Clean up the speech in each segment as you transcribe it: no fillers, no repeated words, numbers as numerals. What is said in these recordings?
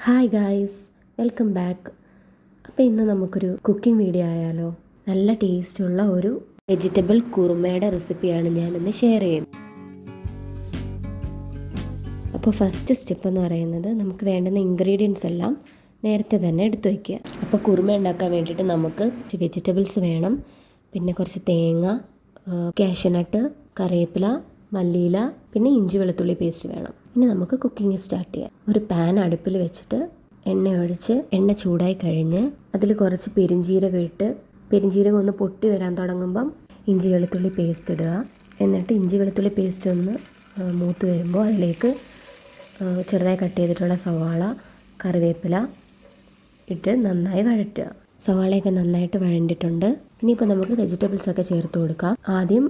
Hi guys, welcome back. അപ്പോൾ ഇന്ന് നമുക്കൊരു കുക്കിംഗ് വീഡിയോ ആയാലോ? നല്ല ടേസ്റ്റുള്ള ഒരു വെജിറ്റബിൾ കുറുമയുടെ റെസിപ്പിയാണ് ഞാനിന്ന് ഷെയർ ചെയ്യുന്നത്. അപ്പോൾ ഫസ്റ്റ് സ്റ്റെപ്പ് എന്ന് പറയുന്നത് നമുക്ക് വേണ്ടുന്ന ഇൻഗ്രീഡിയൻസ് എല്ലാം നേരത്തെ തന്നെ എടുത്തു വയ്ക്കുക. അപ്പോൾ കുറുമ ഉണ്ടാക്കാൻ വേണ്ടിയിട്ട് നമുക്ക് വെജിറ്റബിൾസ് വേണം, പിന്നെ കുറച്ച് തേങ്ങ, കാഷ്യനട്ട്, കറിവേപ്പില, മല്ലിയില, പിന്നെ ഇഞ്ചി വെളുത്തുള്ളി പേസ്റ്റ് വേണം. ഇനി നമുക്ക് കുക്കിംഗ് സ്റ്റാർട്ട് ചെയ്യാം. ഒരു പാൻ അടുപ്പിൽ വെച്ചിട്ട് എണ്ണ ഒഴിച്ച് എണ്ണ ചൂടായി കഴിഞ്ഞ് അതിൽ കുറച്ച് പെരിഞ്ജീരകം ഇട്ട് പെരിഞ്ജീരകം ഒന്ന് പൊട്ടി വരാൻ തുടങ്ങുമ്പം ഇഞ്ചി വെളുത്തുള്ളി പേസ്റ്റ് ഇടുക. എന്നിട്ട് ഇഞ്ചി വെളുത്തുള്ളി പേസ്റ്റ് ഒന്ന് മൂത്ത് വരുമ്പോൾ അതിലേക്ക് ചെറുതായി കട്ട് ചെയ്തിട്ടുള്ള സവാള, കറിവേപ്പില ഇട്ട് നന്നായി വഴറ്റുക. സവാളയൊക്കെ നന്നായിട്ട് വഴണ്ടിട്ടുണ്ട്. ഇനിയിപ്പോൾ നമുക്ക് വെജിറ്റബിൾസൊക്കെ ചേർത്ത് കൊടുക്കാം. ആദ്യം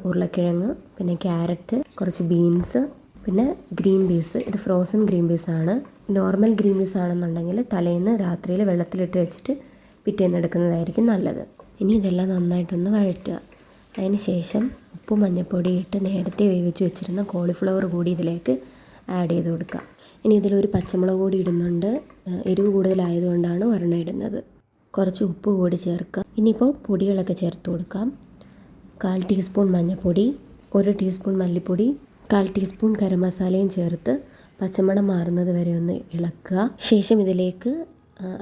ഉരുളക്കിഴങ്ങ്, പിന്നെ ക്യാരറ്റ്, കുറച്ച് ബീൻസ്, പിന്നെ ഗ്രീൻ പീസ്. ഇത് ഫ്രോസൺ ഗ്രീൻ പീസാണ്. നോർമൽ ഗ്രീൻ പീസ് ആണെന്നുണ്ടെങ്കിൽ തലേന്ന് രാത്രിയിൽ വെള്ളത്തിലിട്ട് വെച്ചിട്ട് പിറ്റേന്ന് എടുക്കുന്നതായിരിക്കും നല്ലത്. ഇനി ഇതെല്ലാം നന്നായിട്ടൊന്ന് വഴറ്റുക. അതിന് ശേഷം ഉപ്പും മഞ്ഞൾപ്പൊടി ഇട്ട് നേരത്തെ വേവിച്ച് വെച്ചിരുന്ന കോളിഫ്ലവർ കൂടി ഇതിലേക്ക് ആഡ് ചെയ്ത് കൊടുക്കുക. ഇനി ഇതിലൊരു പച്ചമുളക് കൂടി ഇടുന്നുണ്ട്. എരിവ് കൂടുതലായതുകൊണ്ടാണ് ഒരെണ്ണം ഇടുന്നത്. കുറച്ച് ഉപ്പ് കൂടി ചേർക്കുക. ഇനിയിപ്പോൾ പൊടികളൊക്കെ ചേർത്ത് കൊടുക്കാം. 1/4 ടീസ്പൂൺ മഞ്ഞൾപ്പൊടി, 1 ടീസ്പൂൺ മല്ലിപ്പൊടി, 1/4 ടീസ്പൂൺ ഗരം മസാലയും ചേർത്ത് പച്ചമണം മാറുന്നത് വരെ ഒന്ന് ഇളക്കുക. ശേഷം ഇതിലേക്ക്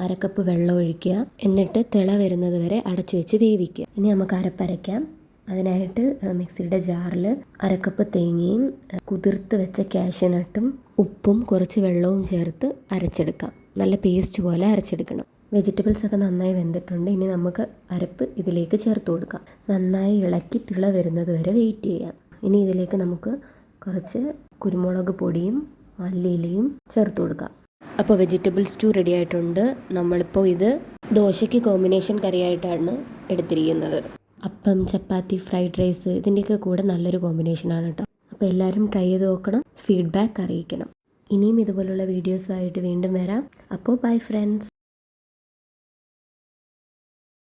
1/2 കപ്പ് വെള്ളം ഒഴിക്കുക. എന്നിട്ട് തിള വരുന്നത് വരെ അടച്ചു വെച്ച് വേവിക്കുക. ഇനി നമുക്ക് അരപ്പരയ്ക്കാം. അതിനായിട്ട് മിക്സിയുടെ ജാറിൽ 1/2 കപ്പ് തേങ്ങയും കുതിർത്ത് വെച്ച കാഷ്യനട്ടും ഉപ്പും കുറച്ച് വെള്ളവും ചേർത്ത് അരച്ചെടുക്കാം. നല്ല പേസ്റ്റ് പോലെ അരച്ചെടുക്കണം. വെജിറ്റബിൾസൊക്കെ നന്നായി വെന്തിട്ടുണ്ട്. ഇനി നമുക്ക് അരപ്പ് ഇതിലേക്ക് ചേർത്ത് കൊടുക്കാം. നന്നായി ഇളക്കി തിള വരുന്നത് വരെ വെയിറ്റ് ചെയ്യാം. ഇനി ഇതിലേക്ക് നമുക്ക് കുറച്ച് കുരുമുളക് പൊടിയും മല്ലിയിലയും ചേർത്ത് കൊടുക്കാം. അപ്പോൾ വെജിറ്റബിൾ സ്റ്റൂ റെഡി ആയിട്ടുണ്ട്. നമ്മളിപ്പോൾ ഇത് ദോശയ്ക്ക് കോമ്പിനേഷൻ കറിയായിട്ടാണ് എടുത്തിരിക്കുന്നത്. അപ്പം, ചപ്പാത്തി, ഫ്രൈഡ് റൈസ് ഇതിൻ്റെയൊക്കെ കൂടെ നല്ലൊരു കോമ്പിനേഷനാണ് കേട്ടോ. അപ്പോൾ എല്ലാവരും ട്രൈ ചെയ്ത് നോക്കണം, ഫീഡ്ബാക്ക് അറിയിക്കണം. ഇനിയും ഇതുപോലുള്ള വീഡിയോസുമായിട്ട് വീണ്ടും വരാം. അപ്പോൾ ബൈ ഫ്രണ്ട്സ്.